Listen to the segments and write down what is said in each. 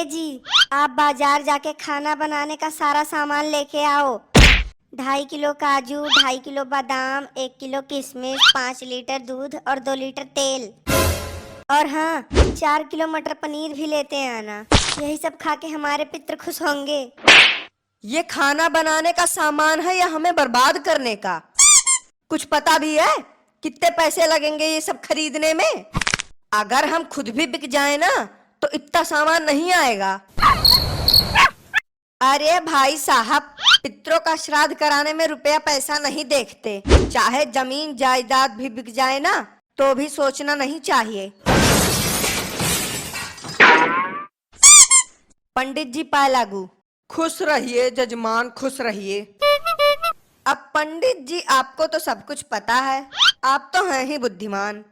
जी, आप बाजार जाके खाना बनाने का सारा सामान लेके आओ। 2.5 किलो काजू, 2.5 किलो बादाम, 1 किलो किशमिश, 5 लीटर दूध और 2 लीटर तेल। और हाँ, 4 किलो मटर पनीर भी लेते आना। यही सब खा के हमारे पितर खुश होंगे। ये खाना बनाने का सामान है या हमें बर्बाद करने का? कुछ पता भी है कितने पैसे लगेंगे ये सब खरीदने में? अगर हम खुद भी बिक जाए ना तो इतना सामान नहीं आएगा। अरे भाई साहब, पितरों का श्राद्ध कराने में रुपया पैसा नहीं देखते। चाहे जमीन जायदाद भी बिक जाए ना तो भी सोचना नहीं चाहिए। पंडित जी पाए लागू। खुश रहिए जजमान, खुश रहिए। अब पंडित जी, आपको तो सब कुछ पता है, आप तो हैं ही बुद्धिमान।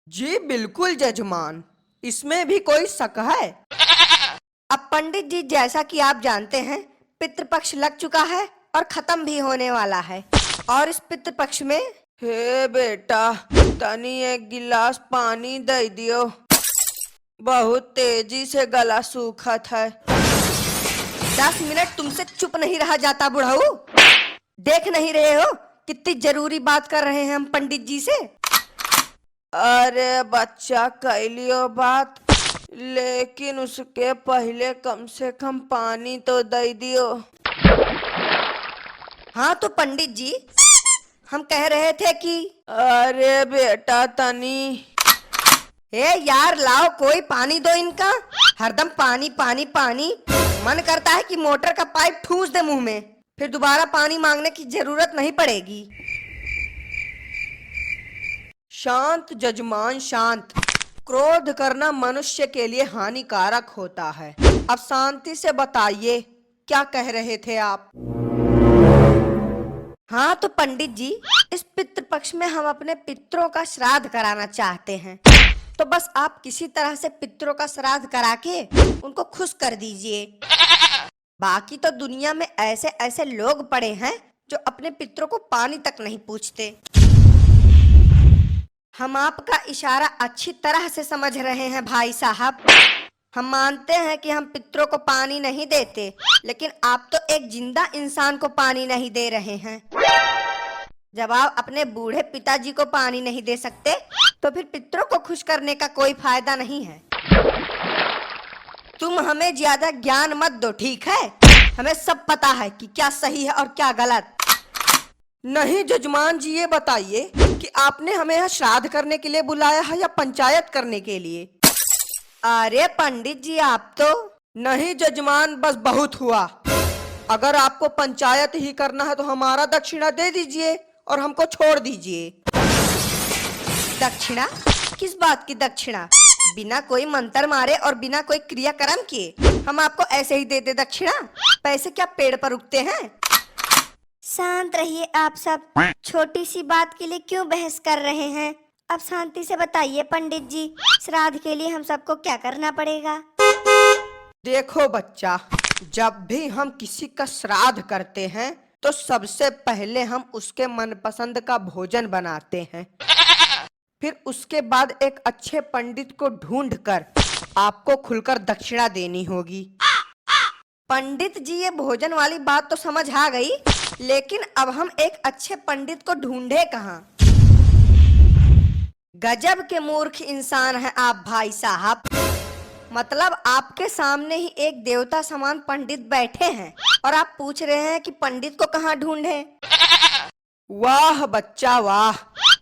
जी बिल्कुल जजमान, इसमें भी कोई शक है? अब पंडित जी, जैसा कि आप जानते हैं, पितृपक्ष लग चुका है और खत्म भी होने वाला है। और इस पितृपक्ष में हे बेटा, तनी एक गिलास पानी दे दियो, बहुत तेजी से गला सूखत है। 10 मिनट तुमसे चुप नहीं रहा जाता बुढ़ऊ। देख नहीं रहे हो कितनी जरूरी बात कर रहे हैं हम पंडित जी से? अरे बच्चा, कह लियो बात, लेकिन उसके पहले कम से कम पानी तो दे दियो। हाँ तो पंडित जी, हम कह रहे थे कि अरे बेटा तनी यार लाओ, कोई पानी दो इनका। हरदम पानी पानी पानी। मन करता है कि मोटर का पाइप ठूस दे मुंह में, फिर दोबारा पानी मांगने की जरूरत नहीं पड़ेगी। शांत जजमान शांत। क्रोध करना मनुष्य के लिए हानिकारक होता है। अब शांति से बताइए, क्या कह रहे थे आप? हाँ तो पंडित जी, इस पितृपक्ष में हम अपने पितरों का श्राद्ध कराना चाहते हैं। तो बस आप किसी तरह से पितरों का श्राद्ध करा के उनको खुश कर दीजिए। बाकी तो दुनिया में ऐसे ऐसे लोग पड़े हैं जो अपने पितरों को पानी तक नहीं पूछते। हम आपका इशारा अच्छी तरह से समझ रहे हैं भाई साहब। हम मानते हैं कि हम पितरों को पानी नहीं देते, लेकिन आप तो एक जिंदा इंसान को पानी नहीं दे रहे हैं। जब आप अपने बूढ़े पिताजी को पानी नहीं दे सकते तो फिर पितरों को खुश करने का कोई फायदा नहीं है। तुम हमें ज्यादा ज्ञान मत दो, ठीक है? हमें सब पता है कि क्या सही है और क्या गलत। नहीं जजमान जी, ये बताइए कि आपने हमें यहाँ श्राद्ध करने के लिए बुलाया है या पंचायत करने के लिए? अरे पंडित जी, आप तो नहीं जजमान, बस बहुत हुआ। अगर आपको पंचायत ही करना है तो हमारा दक्षिणा दे दीजिए और हमको छोड़ दीजिए। दक्षिणा? किस बात की दक्षिणा? बिना कोई मंत्र मारे और बिना कोई क्रियाक्रम किए हम आपको ऐसे ही दे दे दक्षिणा? पैसे क्या पेड़ पर उगते हैं? शांत रहिए आप सब। छोटी सी बात के लिए क्यों बहस कर रहे हैं? अब शांति से बताइए पंडित जी, श्राद्ध के लिए हम सबको क्या करना पड़ेगा? देखो बच्चा, जब भी हम किसी का श्राद्ध करते हैं तो सबसे पहले हम उसके मनपसंद का भोजन बनाते हैं। फिर उसके बाद एक अच्छे पंडित को ढूंढकर आपको खुलकर दक्षिणा देनी होगी। पंडित जी, ये भोजन वाली बात तो समझ आ गई, लेकिन अब हम एक अच्छे पंडित को ढूंढे कहाँ? गजब के मूर्ख इंसान हैं आप भाई साहब। मतलब आपके सामने ही एक देवता समान पंडित बैठे हैं और आप पूछ रहे हैं कि पंडित को कहाँ ढूंढे? वाह बच्चा वाह,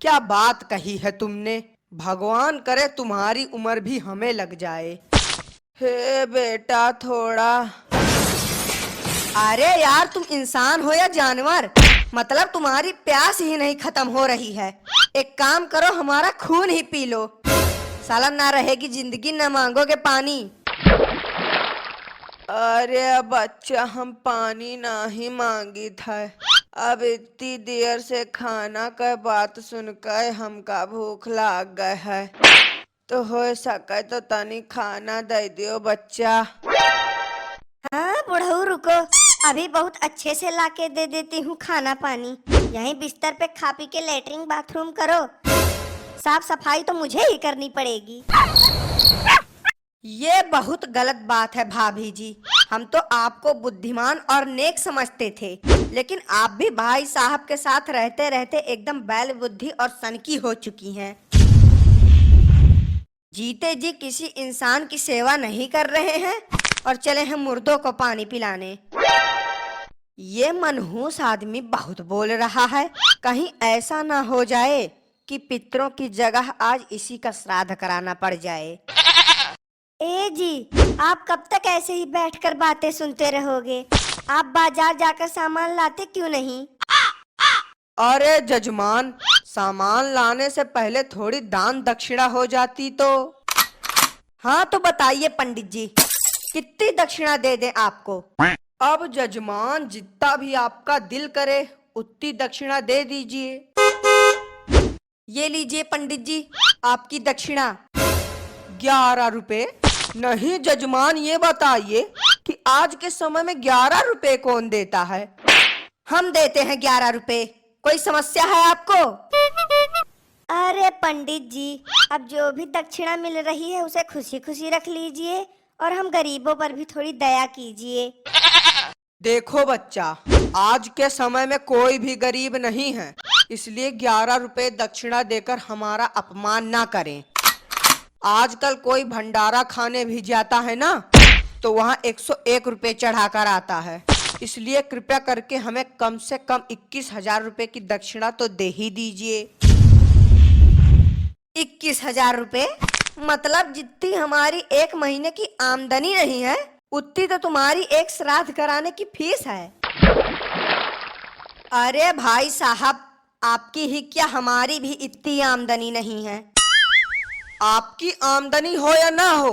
क्या बात कही है तुमने। भगवान करे तुम्हारी उम्र भी हमें लग जाए। हे बेटा थोड़ा। अरे यार, तुम इंसान हो या जानवर? मतलब तुम्हारी प्यास ही नहीं खत्म हो रही है। एक काम करो, हमारा खून ही पी लो। साला ना रहेगी जिंदगी, ना मांगोगे पानी। अरे बच्चा, हम पानी ना ही मांगी था। अब इतनी देर से खाना का बात सुनकर हमका भूख लग गए है, तो हो सके तो तनी खाना दे दियो बच्चा। हाँ बुढ़ऊ, रुको, अभी बहुत अच्छे से लाके दे देती हूँ खाना पानी। यहीं बिस्तर पे खा पी के लेटरिन बाथरूम करो। साफ सफाई तो मुझे ही करनी पड़ेगी। ये बहुत गलत बात है भाभी जी। हम तो आपको बुद्धिमान और नेक समझते थे, लेकिन आप भी भाई साहब के साथ रहते रहते एकदम बैल बुद्धि और सनकी हो चुकी हैं। जीते जी किसी इंसान की सेवा नहीं कर रहे हैं और चले हैं मुर्दों को पानी पिलाने। ये मनहूस आदमी बहुत बोल रहा है, कहीं ऐसा ना हो जाए कि पितरों की जगह आज इसी का श्राद्ध कराना पड़ जाए। ए जी, आप कब तक ऐसे ही बैठकर बातें सुनते रहोगे? आप बाजार जाकर सामान लाते क्यों नहीं? अरे जजमान, सामान लाने से पहले थोड़ी दान दक्षिणा हो जाती तो। हाँ तो बताइए पंडित जी, कितनी दक्षिणा दे दें आपको? अब जजमान, जितना भी आपका दिल करे उतनी दक्षिणा दे दीजिए। ये लीजिए पंडित जी, आपकी दक्षिणा 11 रुपए। नहीं जजमान, ये बताइए कि आज के समय में 11 रुपए कौन देता है? हम देते हैं 11 रुपए। कोई समस्या है आपको? अरे पंडित जी, अब जो भी दक्षिणा मिल रही है उसे खुशी खुशी रख लीजिए और हम गरीबों पर भी थोड़ी दया कीजिए। देखो बच्चा, आज के समय में कोई भी गरीब नहीं है, इसलिए 11 रुपए दक्षिणा देकर हमारा अपमान ना करें। आजकल कोई भंडारा खाने भी जाता है ना, तो वहाँ 101 रुपए चढ़ाकर आता है। इसलिए कृपया करके हमें कम से कम 21,000 रुपए की दक्षिणा तो दे ही दीजिए। 21,000 रुपए? मतलब जितनी हमारी एक महीने की आमदनी नहीं है, उतनी तो तुम्हारी एक श्राद्ध कराने की फीस है। अरे भाई साहब, आपकी ही क्या हमारी भी इतनी आमदनी नहीं है। आपकी आमदनी हो या ना हो,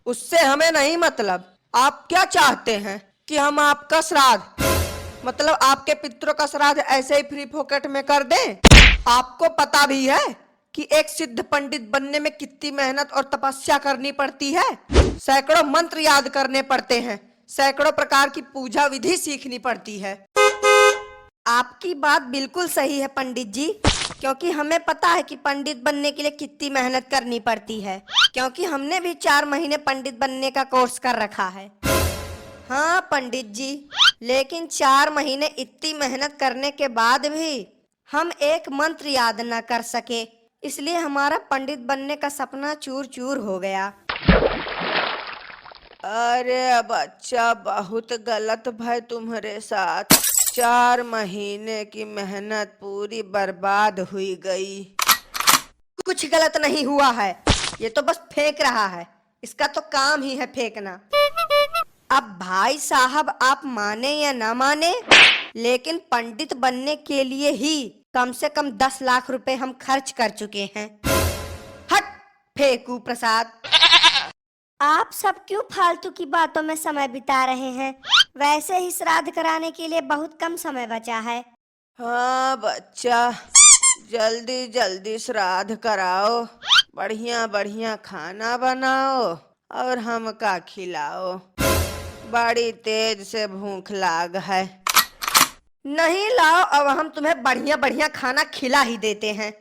उससे हमें नहीं मतलब। आप क्या चाहते हैं कि हम आपका श्राद्ध, मतलब आपके पितरों का श्राद्ध ऐसे ही फ्री पॉकेट में कर दें? आपको पता भी है कि एक सिद्ध पंडित बनने में कितनी मेहनत और तपस्या करनी पड़ती है। सैकड़ों मंत्र याद करने पड़ते हैं, सैकड़ों प्रकार की पूजा विधि सीखनी पड़ती है। आपकी बात बिल्कुल सही है पंडित जी, क्योंकि हमें पता है कि पंडित बनने के लिए कितनी मेहनत करनी पड़ती है, क्योंकि हमने भी 4 महीने पंडित बनने का कोर्स कर रखा है। हाँ पंडित जी, लेकिन 4 महीने इतनी मेहनत करने के बाद भी हम एक मंत्र याद न कर सके, इसलिए हमारा पंडित बनने का सपना चूर चूर हो गया। अरे बच्चा, बहुत गलत भाई तुम्हारे साथ। 4 महीने की मेहनत पूरी बर्बाद हुई गई। कुछ गलत नहीं हुआ है, ये तो बस फेंक रहा है। इसका तो काम ही है फेंकना। अब भाई साहब, आप माने या ना माने, लेकिन पंडित बनने के लिए ही कम से कम 10 लाख रुपए हम खर्च कर चुके हैं। हट फेंकू प्रसाद। आप सब क्यों फालतू की बातों में समय बिता रहे हैं? वैसे ही श्राद्ध कराने के लिए बहुत कम समय बचा है। हाँ बच्चा, जल्दी जल्दी श्राद्ध कराओ, बढ़िया बढ़िया खाना बनाओ और हमका खिलाओ। बड़ी तेज से भूख लाग है। नहीं लाओ, अब हम तुम्हें बढ़िया बढ़िया खाना खिला ही देते हैं।